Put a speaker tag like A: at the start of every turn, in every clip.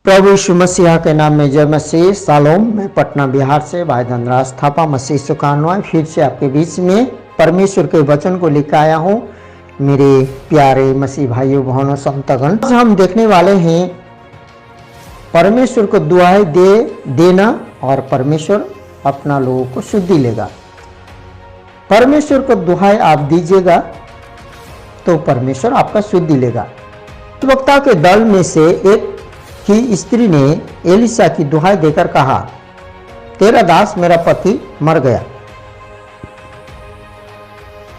A: प्रभु यीशु मसीहा के नाम में जय मसीह। सालोम, मैं पटना बिहार से भाई धनराज थापा मसीह सुखानवाय फिर से आपके बीच में परमेश्वर के वचन को लेकर आया हूँ। मेरे प्यारे मसीह भाइयों बहनों संतगण, आज हम देखने वाले हैं परमेश्वर को दुआएं देना और परमेश्वर अपना लोगों को शुद्धि लेगा। परमेश्वर को दुआएं आप दीजिएगा तो परमेश्वर आपका शुद्धि लेगा। वक्ता के दल में से एक की स्त्री ने एलिशा की दुहाई देकर कहा, तेरा दास मेरा पति मर गया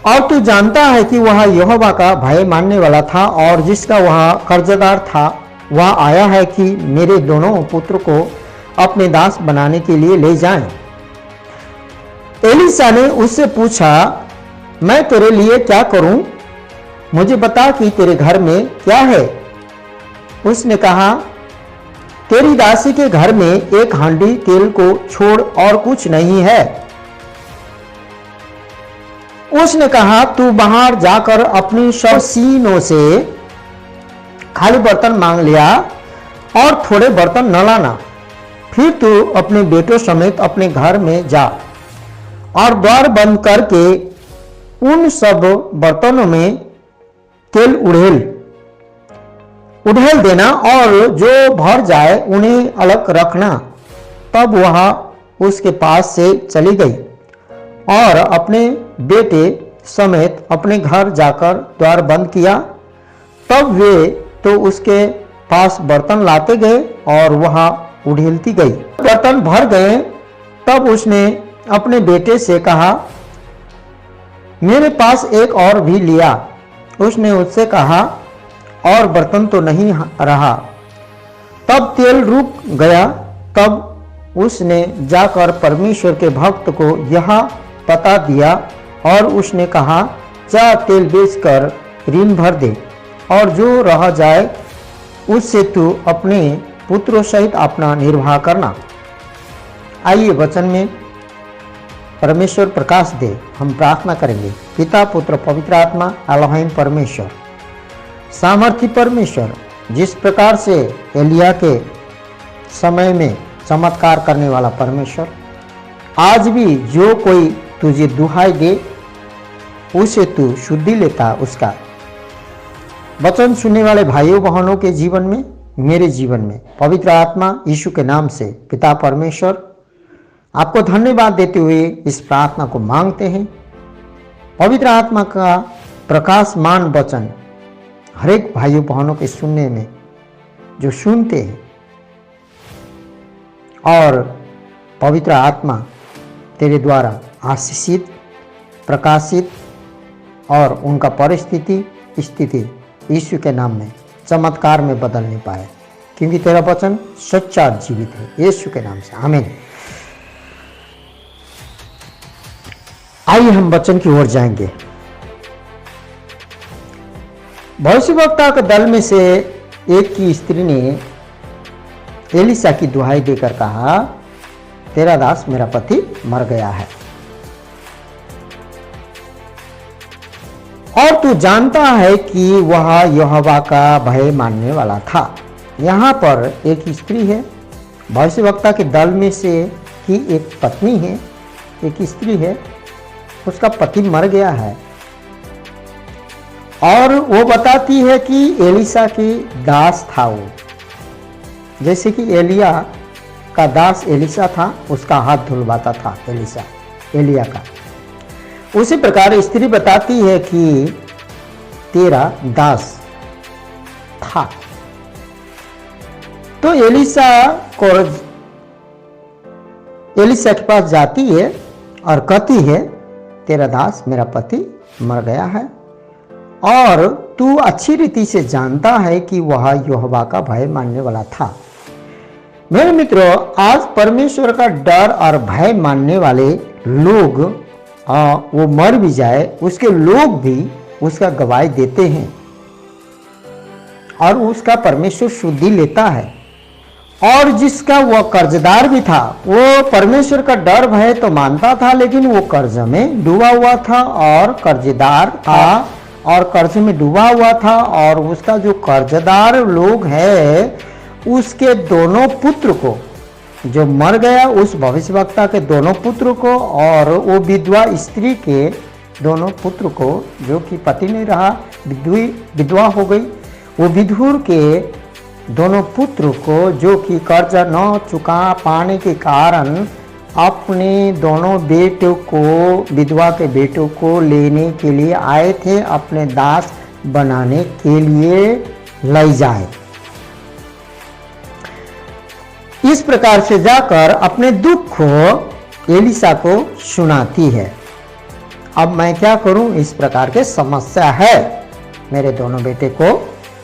A: और तू जानता है कि वह यहोवा का भय मानने वाला था और जिसका वह कर्जदार था वह आया है कि मेरे दोनों पुत्र को अपने दास बनाने के लिए ले जाएं। एलिशा ने उससे पूछा, मैं तेरे लिए क्या करूं? मुझे बता कि तेरे घर में क्या है। उसने कहा, तेरी दासी के घर में एक हांडी तेल को छोड़ और कुछ नहीं है। उसने कहा, तू बाहर जाकर अपनी शौकीनों से खाली बर्तन मांग लिया और थोड़े बर्तन न लाना। फिर तू अपने बेटों समेत अपने घर में जा और द्वार बंद करके उन सब बर्तनों में तेल उड़ेल देना और जो भर जाए उन्हें अलग रखना। तब वह उसके पास से चली गई और अपने बेटे समेत अपने घर जाकर द्वार बंद किया। तब वे तो उसके पास बर्तन लाते गए और वह उड़ेलती गई। बर्तन भर गए तब उसने अपने बेटे से कहा, मेरे पास एक और भी लिया। उसने उससे कहा, और बर्तन तो नहीं रहा। तब तेल रुक गया। तब उसने जाकर परमेश्वर के भक्त को यह बता दिया और उसने कहा, जा तेल बेचकर ऋण भर दे और जो रह जाए उससे तू अपने पुत्रों सहित अपना निर्वाह करना। आइए वचन में परमेश्वर प्रकाश दे। हम प्रार्थना करेंगे। पिता पुत्र पवित्र आत्मा एलोहिम परमेश्वर, सामर्थी परमेश्वर, जिस प्रकार से एलिया के समय में चमत्कार करने वाला परमेश्वर, आज भी जो कोई तुझे दुहाई दे उसे तू शुद्धि लेता। उसका वचन सुनने वाले भाइयों बहनों के जीवन में, मेरे जीवन में पवित्र आत्मा यीशु के नाम से पिता परमेश्वर आपको धन्यवाद देते हुए इस प्रार्थना को मांगते हैं। पवित्र आत्मा का प्रकाशमान वचन हर एक भाइयों बहनों के सुनने में जो सुनते हैं और पवित्र आत्मा तेरे द्वारा आशीषित, प्रकाशित और उनका परिस्थिति स्थिति यीशु के नाम में चमत्कार में बदलने पाए, क्योंकि तेरा वचन सच्चा जीवित है। यीशु के नाम से आमीन। आइए हम वचन की ओर जाएंगे। भविष्यवक्ता के दल में से एक की स्त्री ने एलिशा की दुहाई देकर कहा, तेरा दास मेरा पति मर गया है और तू जानता है कि वह यहोवा का भय मानने वाला था। यहाँ पर एक स्त्री है, भविष्यवक्ता के दल में से की एक पत्नी है, एक स्त्री है, उसका पति मर गया है और वो बताती है कि एलिशा की दास था वो। जैसे कि एलिया का दास एलिशा था, उसका हाथ धुलवाता था एलिया का। उसी प्रकार स्त्री बताती है कि तेरा दास था। तो एलिशा के पास जाती है और कहती है, तेरा दास मेरा पति मर गया है और तू अच्छी रीति से जानता है कि वह यहोवा का भय मानने वाला था। मेरे मित्रों, आज परमेश्वर का डर और भय मानने वाले लोग वो मर भी जाए, उसके लोग भी उसका गवाही देते हैं और उसका परमेश्वर शुद्धि लेता है। और जिसका वह कर्जदार भी था, वो परमेश्वर का डर भय तो मानता था, लेकिन वो कर्ज में डूबा हुआ था और कर्जदार था और कर्ज में डूबा हुआ था और उसका जो कर्जदार लोग है उसके दोनों पुत्र को, जो मर गया उस भविष्यवक्ता के दोनों पुत्र को और वो विधवा स्त्री के दोनों पुत्र को, जो कि पति नहीं रहा, विधवा हो गई, वो विधुर के दोनों पुत्र को, जो कि कर्जा न चुका पाने के कारण अपने दोनों बेटों को, विधवा के बेटों को लेने के लिए आए थे, अपने दास बनाने के लिए ले जाए। इस प्रकार से जाकर अपने दुख को एलिसा को सुनाती है। अब मैं क्या करूं, इस प्रकार के समस्या है, मेरे दोनों बेटे को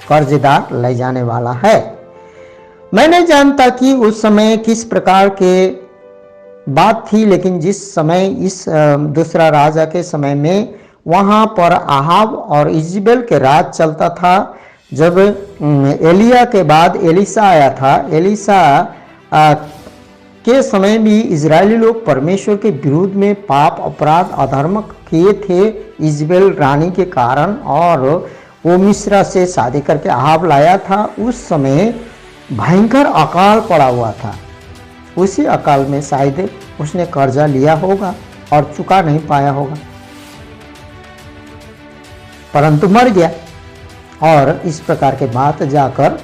A: कर्जदार ले जाने वाला है। मैं नहीं जानता कि उस समय किस प्रकार के बात थी, लेकिन जिस समय इस दूसरा राजा के समय में वहां पर आहाब और इजबेल के राज चलता था। जब एलिया के बाद एलिसा आया था, एलिसा के समय भी इजरायली लोग परमेश्वर के विरुद्ध में पाप, अपराध, अधर्म किए थे इजबेल रानी के कारण, और वो मिस्र से शादी करके आहाब लाया था। उस समय भयंकर अकाल पड़ा हुआ था। उसी अकाल में शायद उसने कर्जा लिया होगा और चुका नहीं पाया होगा, परंतु मर गया। और इस प्रकार के बात जाकर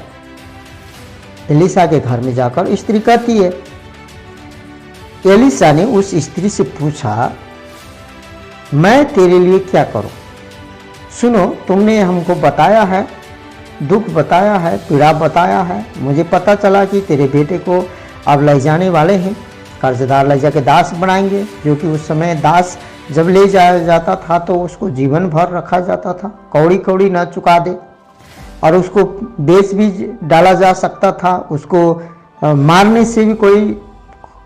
A: एलिसा के घर में जाकर स्त्री कहती है। एलिसा ने उस स्त्री से पूछा, मैं तेरे लिए क्या करूं? सुनो, तुमने हमको बताया है, दुख बताया है, पीड़ा बताया है, मुझे पता चला कि तेरे बेटे को अब ले जाने वाले हैं, कर्जदार ले जाके दास बनाएंगे, जो कि उस समय दास जब ले जाया जाता था तो उसको जीवन भर रखा जाता था, कौड़ी कौड़ी ना चुका दे, और उसको बेच भी डाला जा सकता था, उसको मारने से भी कोई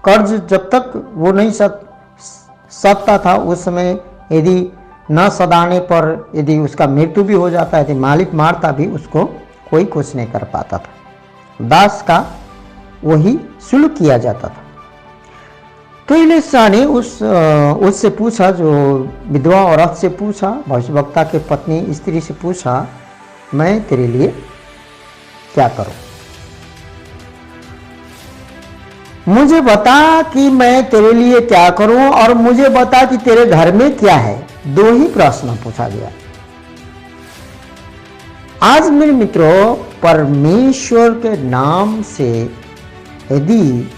A: कर्ज जब तक वो नहीं सदता था, उस समय यदि न सदाने पर यदि उसका मृत्यु भी हो जाता है, यदि मालिक मारता भी उसको कोई कुछ नहीं कर पाता था। दास का वही शुल्क किया जाता था। तो एलिसा ने उससे पूछा, जो विधवा औरत से पूछा, भविष्यवक्ता के पत्नी स्त्री से पूछा, मैं तेरे लिए क्या करूं? मुझे बता कि मैं तेरे लिए क्या करूं, और मुझे बता कि तेरे घर में क्या है। दो ही प्रश्न पूछा गया। आज मेरे मित्रों, परमेश्वर के नाम से, यदि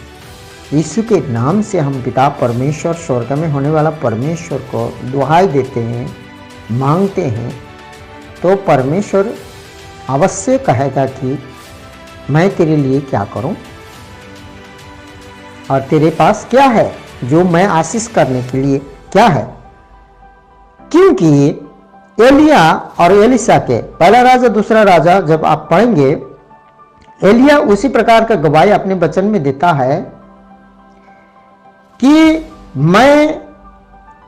A: यीशु के नाम से हम पिता परमेश्वर, स्वर्ग में होने वाला परमेश्वर को दुहाई देते हैं, मांगते हैं, तो परमेश्वर अवश्य कहेगा कि मैं तेरे लिए क्या करूं और तेरे पास क्या है जो मैं आशीष करने के लिए क्या है। क्योंकि एलिया और एलिसा के, पहला राजा दूसरा राजा जब आप पढ़ेंगे, एलिया उसी प्रकार का गवाही अपने वचन में देता है कि मैं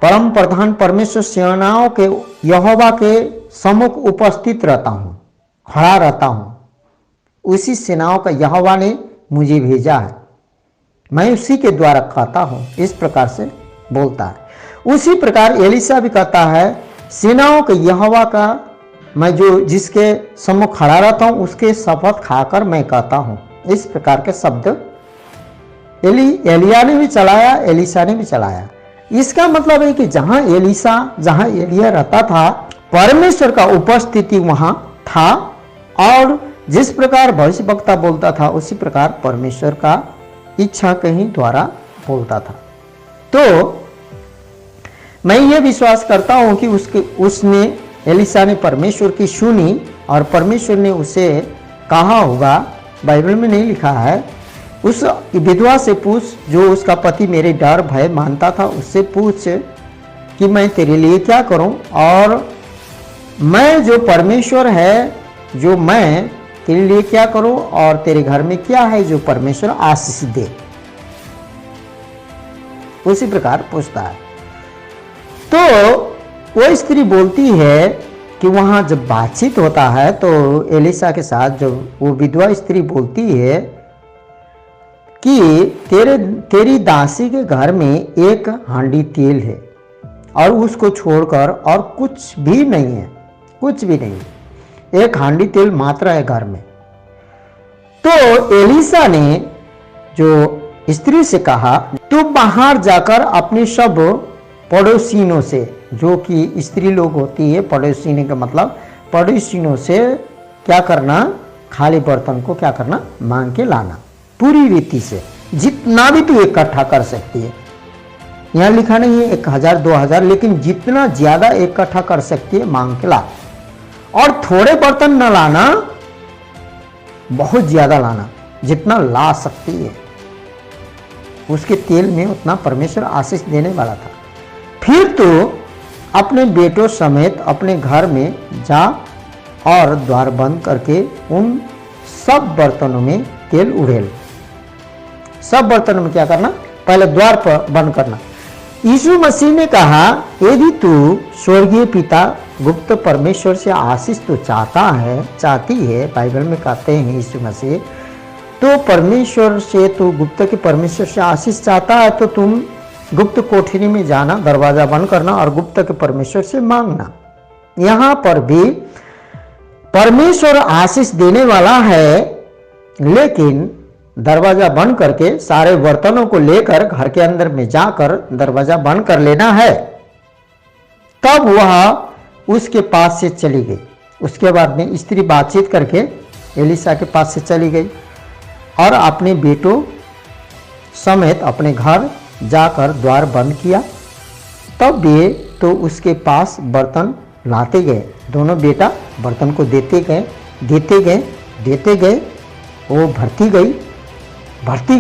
A: परम प्रधान परमेश्वर सेनाओं के यहोवा के सम्मुख उपस्थित रहता हूं, खड़ा रहता हूं। उसी सेनाओं का यहोवा ने मुझे भेजा है, मैं उसी के द्वारा कहता हूं। इस प्रकार से बोलता है। उसी प्रकार एलिसा भी कहता है, सेनाओं के यहोवा का मैं जो जिसके सम्मुख खड़ा रहता हूं, उसके शपथ खाकर मैं कहता हूं। इस प्रकार के शब्द एलिया ने भी चलाया, एलिसा ने भी चलाया। इसका मतलब है कि जहां एलिया रहता था, परमेश्वर का उपस्थिति वहां था, और जिस प्रकार भविष्यवक्ता बोलता था उसी प्रकार परमेश्वर का इच्छा कहीं द्वारा बोलता था। तो मैं ये विश्वास करता हूं कि उसने एलिसा ने परमेश्वर की सुनी और परमेश्वर ने उसे कहा होगा, बाइबल में नहीं लिखा है, उस विधवा से पूछ जो उसका पति मेरे डर भय मानता था, उससे पूछ कि मैं तेरे लिए क्या करूं, और मैं जो परमेश्वर है, जो मैं तेरे लिए क्या करूं, और तेरे घर में क्या है जो परमेश्वर आशीष दे। उसी प्रकार पूछता है। तो वो स्त्री बोलती है कि वहां जब बातचीत होता है तो एलिसा के साथ जब वो विधवा स्त्री बोलती है कि तेरी दासी के घर में एक हांडी तेल है और उसको छोड़कर और कुछ भी नहीं है, कुछ भी नहीं, एक हांडी तेल मात्र है घर में। तो एलिसा ने जो स्त्री से कहा, तुम बाहर जाकर अपने सब पड़ोसियों से, जो कि स्त्री लोग होती है, पड़ोसियों का मतलब पड़ोसियों से क्या करना, खाली बर्तन को क्या करना, मांग के लाना, पूरी रीति से, जितना भी तू इकट्ठा कर सकती है। यहाँ लिखा नहीं है 1000 2000, लेकिन जितना ज्यादा इकट्ठा कर सकती है मांग के ला। और थोड़े बर्तन न लाना, बहुत ज्यादा लाना, जितना ला सकती है। उसके तेल में उतना परमेश्वर आशीष देने वाला था। फिर तो अपने बेटों समेत अपने घर में जा और द्वार बंद करके उन सब बर्तनों में तेल उड़ेल। सब बर्तनों में क्या करना, पहले द्वार पर बंद करना। यीशु मसीह ने कहा, यदि तू स्वर्गीय पिता गुप्त परमेश्वर से आशीष तो चाहती है, बाइबल में कहते हैं यीशु मसीह, तो परमेश्वर से, तू गुप्त के परमेश्वर से आशीष चाहता है तो तुम गुप्त कोठरी में जाना, दरवाजा बंद करना और गुप्त के परमेश्वर से मांगना। यहाँ पर भी परमेश्वर आशीष देने वाला है, लेकिन दरवाजा बंद करके सारे बर्तनों को लेकर घर के अंदर में जाकर दरवाजा बंद कर लेना है। तब वह उसके पास से चली गई। उसके बाद में स्त्री बातचीत करके एलिसा के पास से चली गई और अपने बेटों समेत अपने घर जाकर द्वार बंद किया। तब वे तो उसके पास बर्तन लाते गए। दोनों बेटा बर्तन को देते गए। वो भरती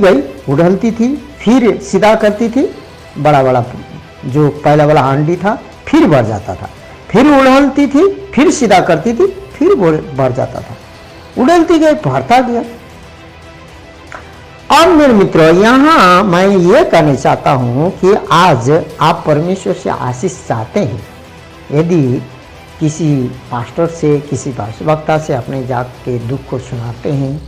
A: गई, उड़लती थी, फिर सीधा करती थी। बड़ा जो पहला वाला हांडी था फिर भर जाता था, फिर उड़लती थी, फिर सीधा करती थी, फिर भर जाता था। उड़लती गई, भरता गया। और मेरे मित्रों, यहाँ मैं ये कहना चाहता हूँ कि आज आप परमेश्वर से आशीष चाहते हैं। यदि किसी पास्टर से, किसी भाषवक्ता से अपने जाके दुख को सुनाते हैं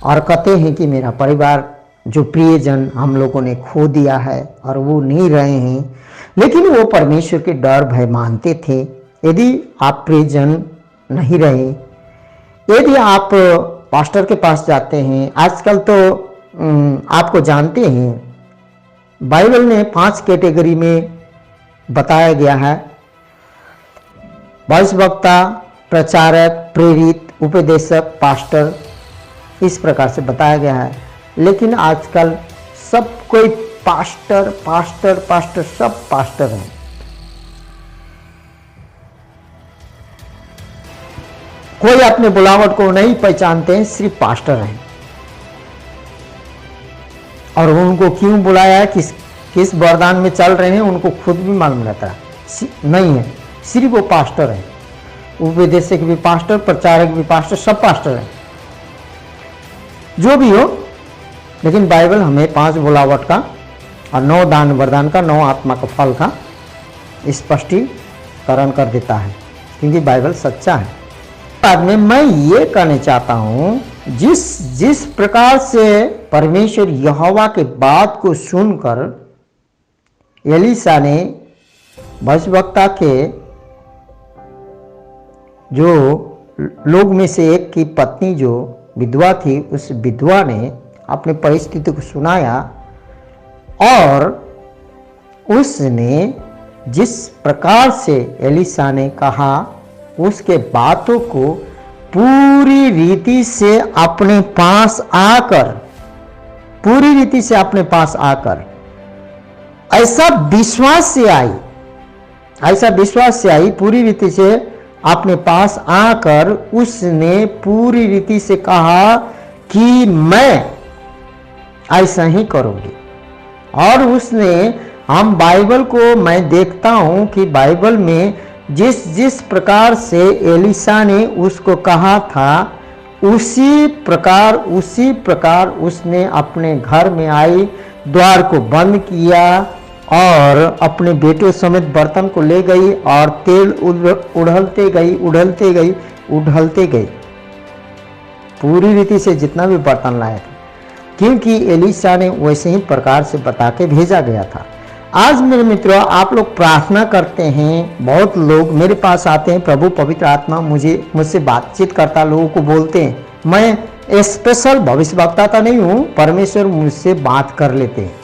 A: और कहते हैं कि मेरा परिवार, जो प्रियजन हम लोगों ने खो दिया है और वो नहीं रहे हैं, लेकिन वो परमेश्वर के डर भय मानते थे। यदि आप प्रियजन नहीं रहे, यदि आप पास्टर के पास जाते हैं, आजकल तो आपको जानते हैं बाइबल ने 5 कैटेगरी में बताया गया है, भविष्यवक्ता, प्रचारक, प्रेरित, उपदेशक, पास्टर, इस प्रकार से बताया गया है। लेकिन आजकल सब कोई पास्टर सब पास्टर हैं। कोई अपने बुलावट को नहीं पहचानते हैं, सिर्फ पास्टर हैं। और उनको क्यों बुलाया है, किस वरदान में चल रहे हैं, उनको खुद भी मालूम रहता है नहीं है, सिर्फ वो पास्टर है। उपदेशक भी पास्टर, प्रचारक भी पास्टर, सब पास्टर हैं, जो भी हो। लेकिन बाइबल हमें 5 बुलावट का और 9 दान वरदान का, 9 आत्मा का फल का स्पष्टीकरण कर देता है, क्योंकि बाइबल सच्चा है। बाद में मैं ये कहना चाहता हूँ, जिस प्रकार से परमेश्वर यहोवा के बात को सुनकर एलिसा ने भविष्यवक्ता के जो लोग में से एक की पत्नी जो विधवा थी, उस विधवा ने अपनी परिस्थिति को सुनाया और उसने जिस प्रकार से एलिसा ने कहा, उसके बातों को पूरी रीति से अपने पास आकर ऐसा विश्वास से आई, पूरी रीति से अपने पास आकर उसने पूरी रीति से कहा कि मैं ऐसा ही करूंगी। और उसने, हम बाइबल को मैं देखता हूं कि बाइबल में जिस प्रकार से एलिसा ने उसको कहा था, उसी प्रकार उसने अपने घर में आई, द्वार को बंद किया और अपने बेटों समेत बर्तन को ले गई और तेल उड़लते गई पूरी रीति से जितना भी बर्तन लाया था, क्योंकि एलिसा ने वैसे ही प्रकार से बता के भेजा गया था। आज मेरे मित्रों, आप लोग प्रार्थना करते हैं, बहुत लोग मेरे पास आते हैं, प्रभु पवित्र आत्मा मुझसे बातचीत करता, लोगों को बोलते हैं, मैं स्पेशल भविष्यवक्ता तो नहीं हूँ, परमेश्वर मुझसे बात कर लेते हैं,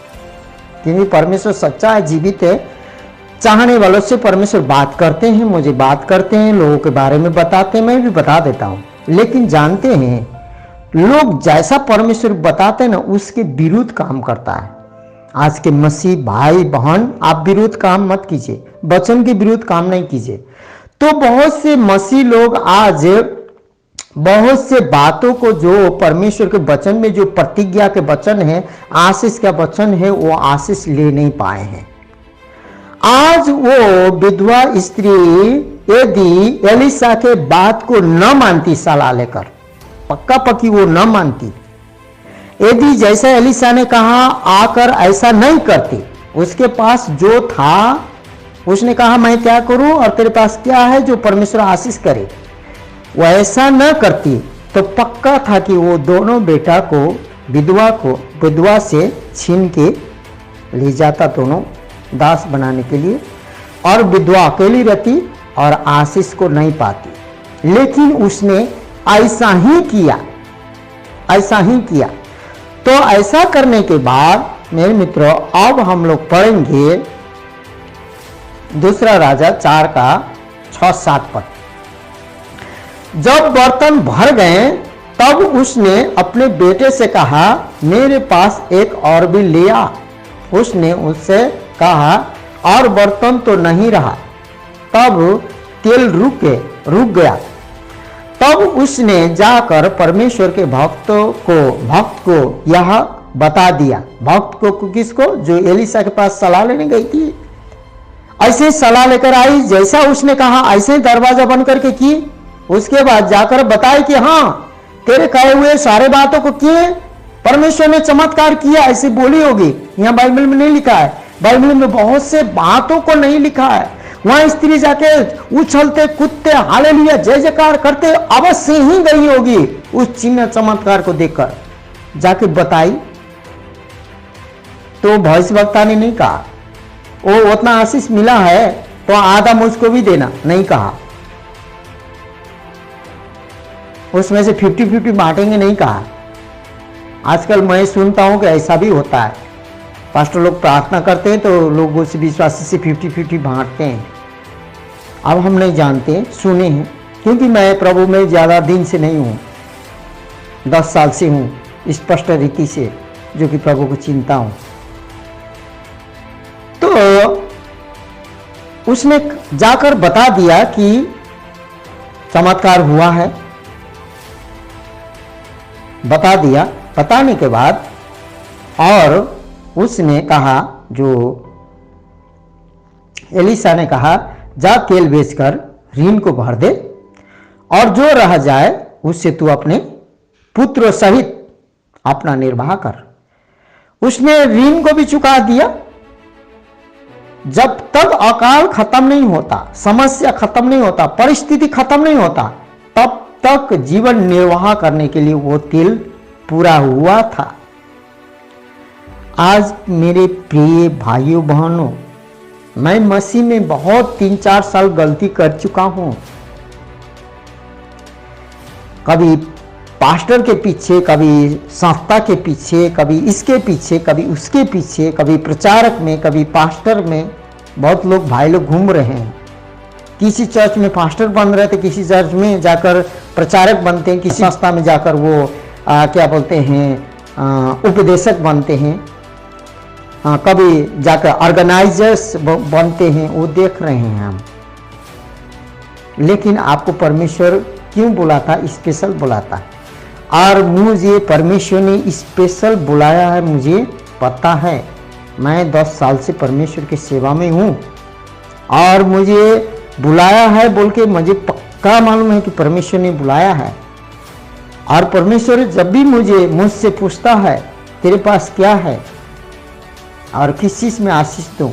A: क्योंकि परमेश्वर सच्चा है, जीवित है। चाहने वालों से परमेश्वर बात करते हैं, मुझे बात करते हैं, लोगों के बारे में बताते हैं, मैं भी बता देता हूँ। लेकिन जानते हैं लोग जैसा परमेश्वर बताते हैं ना, उसके विरुद्ध काम करता है। आज के मसीह भाई बहन, आप विरुद्ध काम मत कीजिए, वचन के विरुद्ध काम नहीं कीजिए। तो बहुत से मसीह लोग आज बहुत से बातों को, जो परमेश्वर के वचन में जो प्रतिज्ञा के वचन है, आशीष का वचन है, वो आशीष ले नहीं पाए हैं। आज वो विधवा स्त्री यदि एलिशा के बात को न मानती, सलाह लेकर पक्का पक्की वो न मानती, यदि जैसा एलिशा ने कहा आकर ऐसा नहीं करती, उसके पास जो था उसने कहा मैं क्या करूं और तेरे पास क्या है जो परमेश्वर आशीष करे, वो ऐसा न करती, तो पक्का था कि वो दोनों बेटा को विधवा से छीन के ले जाता, दोनों दास बनाने के लिए, और विधवा अकेली रहती और आशीष को नहीं पाती। लेकिन उसने ऐसा ही किया, ऐसा ही किया। तो ऐसा करने के बाद मेरे मित्रों, अब हम लोग पढ़ेंगे दूसरा राजा 4 का 6-7 पद। जब बर्तन भर गए तब उसने अपने बेटे से कहा मेरे पास एक और भी ले आ। उसने उससे कहा और बर्तन तो नहीं रहा। तब तेल रुक गया। तब उसने जाकर परमेश्वर के भक्त को यह बता दिया। भक्त को किसको? जो एलिशा के पास सलाह लेने गई थी। ऐसे सलाह लेकर आई, जैसा उसने कहा ऐसे दरवाजा बंद करके की। उसके बाद जाकर बताए कि हाँ तेरे कहे हुए सारे बातों को किए, परमेश्वर ने चमत्कार किया, ऐसे बोली होगी। यहाँ बाइबल में नहीं लिखा है, बाइबल में बहुत से बातों को नहीं लिखा है। वहां स्त्री जाके उछलते कूदते हालेलुया जय जयकार करते अवश्य ही गई होगी उस चिन्ह चमत्कार को देखकर। जाके बताई तो भविष्यवक्ता ने नहीं कहा वो उतना आशीष मिला है तो आधा मुझको भी देना, नहीं कहा। उसमें से 50-50 बांटेंगे, नहीं कहा। आजकल मैं सुनता हूं कि ऐसा भी होता है, पास्टर लोग प्रार्थना करते हैं तो लोग उस विश्वासी से 50-50 बांटते हैं। अब हम नहीं जानते, सुने हैं, क्योंकि मैं प्रभु में ज़्यादा दिन से नहीं हूँ, 10 साल से हूँ स्पष्ट रीति से, जो कि प्रभु को चिंता हूँ। तो उसने जाकर बता दिया कि चमत्कार हुआ है, बता दिया। बताने के बाद और उसने कहा, जो एलिशा ने कहा जा तेल बेचकर ऋण को भर दे और जो रह जाए उससे तू अपने पुत्र सहित अपना निर्वाह कर। उसने ऋण को भी चुका दिया। जब तक अकाल खत्म नहीं होता, समस्या खत्म नहीं होता, परिस्थिति खत्म नहीं होता, तब तक जीवन निर्वाह करने के लिए वो तेल पूरा हुआ था। आज मेरे प्रिय भाइयों बहनों, मैं मसीह में बहुत 3-4 साल गलती कर चुका हूं। कभी पास्टर के पीछे, कभी संस्था के पीछे, कभी इसके पीछे, कभी उसके पीछे, कभी प्रचारक में, कभी पास्टर में। बहुत लोग भाई लोग घूम रहे हैं। किसी चर्च में पास्टर बन रहे थे, किसी चर्च में जाकर प्रचारक बनते हैं, किसी संस्था में जाकर वो क्या बोलते हैं उपदेशक बनते हैं, कभी जाकर ऑर्गेनाइजर्स बनते हैं। वो देख रहे हैं हम। लेकिन आपको परमेश्वर क्यों बुलाता? स्पेशल बुलाता। और मुझे परमेश्वर ने स्पेशल बुलाया है, मुझे पता है। मैं 10 साल से परमेश्वर की सेवा में हूँ और मुझे बुलाया है बोल के मुझे पक्का मालूम है कि परमेश्वर ने बुलाया है। और परमेश्वर जब भी मुझसे पूछता है तेरे पास क्या है और किस चीज में आशीष दूं,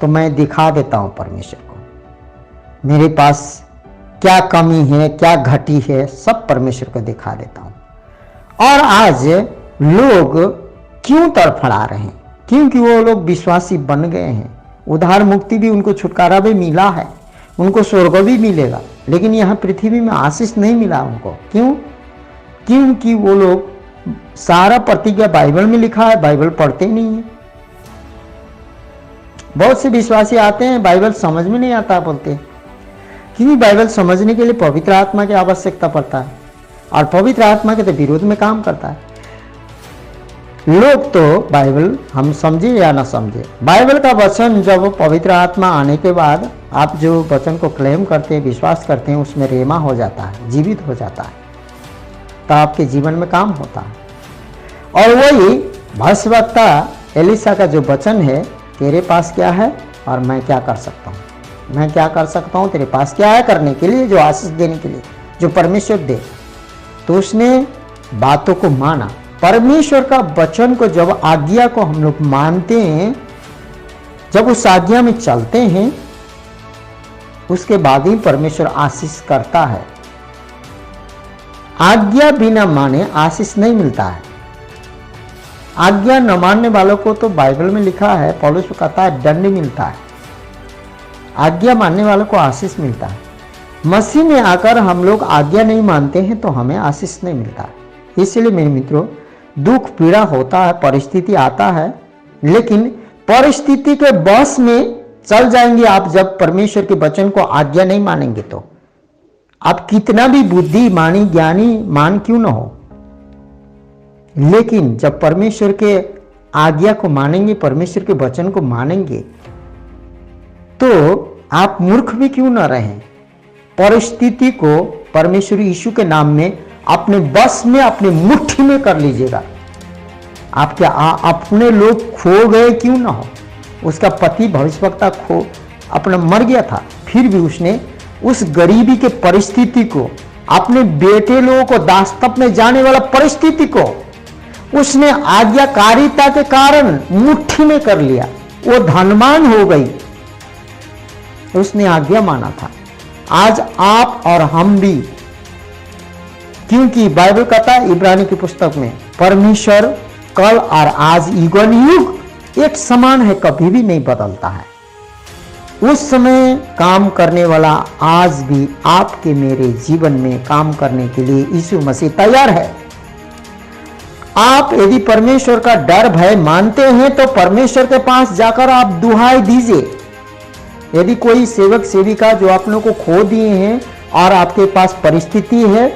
A: तो मैं दिखा देता हूं परमेश्वर को मेरे पास क्या कमी है, क्या घटी है, सब परमेश्वर को दिखा देता हूं। और आज लोग क्यों तड़फड़ा रहे हैं? क्योंकि वो लोग विश्वासी बन गए हैं। उद्धार मुक्ति भी उनको, छुटकारा भी मिला है, उनको स्वर्ग भी मिलेगा, लेकिन यहाँ पृथ्वी में आशीष नहीं मिला उनको। क्यों? क्योंकि वो लोग सारा प्रतिज्ञा बाइबल में लिखा है, बाइबल पढ़ते नहीं है। बहुत से विश्वासी आते हैं, बाइबल समझ में नहीं आता बोलते हैं, क्योंकि बाइबल समझने के लिए पवित्र आत्मा की आवश्यकता पड़ता है और पवित्र आत्मा के तो विरोध में काम करता है। लोग तो बाइबल हम समझे या ना समझे, बाइबल का वचन जब पवित्र आत्मा आने के बाद आप जो वचन को क्लेम करते हैं, विश्वास करते हैं, उसमें रेमा हो जाता है, जीवित हो जाता है, तो आपके जीवन में काम होता है। और वही भविष्यवक्ता एलिशा का जो वचन है, तेरे पास क्या है और मैं क्या कर सकता हूँ, मैं क्या कर सकता हूँ, तेरे पास क्या है करने के लिए, जो आशीष देने के लिए, जो परमेश्वर दे। तो उसने बातों को माना। परमेश्वर का वचन को जब आज्ञा को हम लोग मानते हैं, जब उस आज्ञा में चलते हैं, उसके बाद ही परमेश्वर आशीष करता है। आज्ञा बिना माने आशीष नहीं मिलता है। आज्ञा न मानने वालों को तो बाइबल में लिखा है, पौलुस कहता है दंड मिलता है। आज्ञा मानने वालों को आशीष मिलता है। मसीह में आकर हम लोग आज्ञा नहीं मानते हैं तो हमें आशीष नहीं मिलता है। इसलिए मेरे मित्रों, दुख पीड़ा होता है, परिस्थिति आता है, लेकिन परिस्थिति के बस में चल जाएंगे आप जब परमेश्वर के वचन को आज्ञा नहीं मानेंगे। तो आप कितना भी बुद्धिमानी ज्ञानी मान क्यों ना हो, लेकिन जब परमेश्वर के आज्ञा को मानेंगे, परमेश्वर के वचन को मानेंगे, तो आप मूर्ख भी क्यों ना रहें, परिस्थिति को परमेश्वर यीशु के नाम में अपने बस में, अपनी मुट्ठी में कर लीजिएगा। आप क्या अपने लोग खो गए क्यों ना हो। उसका पति भविष्यवक्ता खो अपना मर गया था, फिर भी उसने उस गरीबी के परिस्थिति को, अपने बेटे लोगों को दास्तप में जाने वाला परिस्थिति को उसने आज्ञाकारिता के कारण मुट्ठी में कर लिया। वो धनवान हो गई, उसने आज्ञा माना था। आज आप और हम भी, क्योंकि बाइबल कहता है इब्रानी की पुस्तक में, परमेश्वर कल और आज युगन युग एक समान है, कभी भी नहीं बदलता है। उस समय काम करने वाला आज भी आपके मेरे जीवन में काम करने के लिए यीशु मसीह तैयार है। आप यदि परमेश्वर का डर भय मानते हैं तो परमेश्वर के पास जाकर आप दुहाई दीजिए। यदि कोई सेवक सेविका जो आप लोगों को खो दिए हैं और आपके पास परिस्थिति है,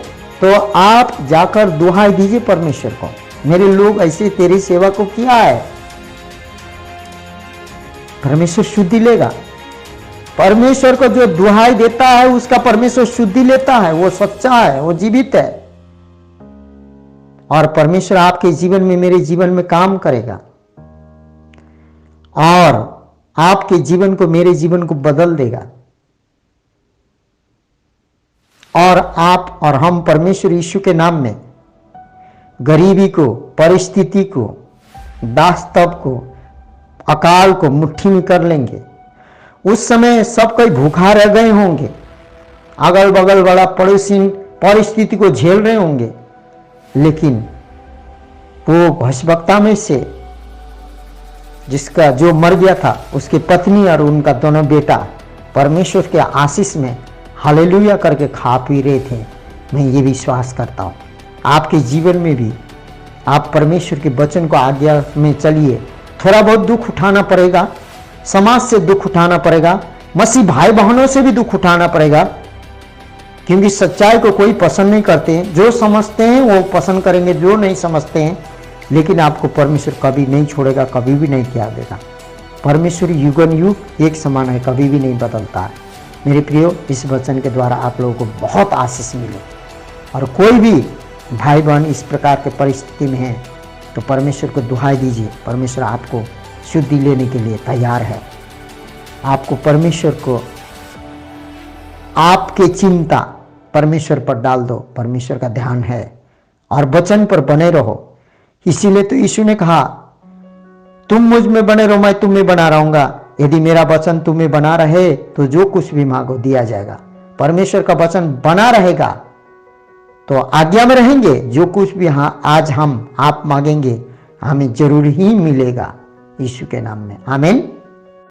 A: तो आप जाकर दुहाई दीजिए परमेश्वर को, मेरे लोग ऐसे तेरी सेवा को किया है। परमेश्वर शुद्धि लेगा। परमेश्वर को जो दुहाई देता है उसका परमेश्वर शुद्धि लेता है। वो सच्चा है, वो जीवित है, और परमेश्वर आपके जीवन में, मेरे जीवन में काम करेगा और आपके जीवन को, मेरे जीवन को बदल देगा। और आप और हम परमेश्वर यीशु के नाम में गरीबी को, परिस्थिति को, दास्तव को, अकाल को मुट्ठी में कर लेंगे। उस समय सब कोई भूखा रह गए होंगे, अगल बगल वाला पड़ोसी परिस्थिति को झेल रहे होंगे, लेकिन वो भविष्यवक्ता में से जिसका जो मर गया था, उसकी पत्नी और उनका दोनों बेटा परमेश्वर के आशीष में हालेलुया करके खा पी रहे थे। मैं ये विश्वास करता हूँ आपके जीवन में भी आप परमेश्वर के वचन को आज्ञा में चलिए। थोड़ा बहुत दुख उठाना पड़ेगा, समाज से दुख उठाना पड़ेगा, मसीह भाई बहनों से भी दुख उठाना पड़ेगा, क्योंकि सच्चाई को कोई पसंद नहीं करते हैं। जो समझते हैं वो पसंद करेंगे, जो नहीं समझते हैं। लेकिन आपको परमेश्वर कभी नहीं छोड़ेगा, कभी भी नहीं त्याग देगा। परमेश्वर युगन युग एक समान है, कभी भी नहीं बदलता है। मेरे प्रियो, इस वचन के द्वारा आप लोगों को बहुत आशीष मिले। और कोई भी भाई बहन इस प्रकार के परिस्थिति में है तो परमेश्वर को दुहाई दीजिए। परमेश्वर आपको शुद्धि लेने के लिए तैयार है। आपको परमेश्वर को, आपके चिंता परमेश्वर पर डाल दो, परमेश्वर का ध्यान है, और वचन पर बने रहो। इसीलिए तो यीशु ने कहा, तुम मुझ में बने रहो, मैं तुम में बना रहूंगा। यदि मेरा वचन तुम में बना रहे तो जो कुछ भी मांगो दिया जाएगा। परमेश्वर का वचन बना रहेगा तो आज्ञा में रहेंगे। जो कुछ भी आज हम आप मांगेंगे हमें जरूर ही मिलेगा, यीशु के नाम में। आमीन।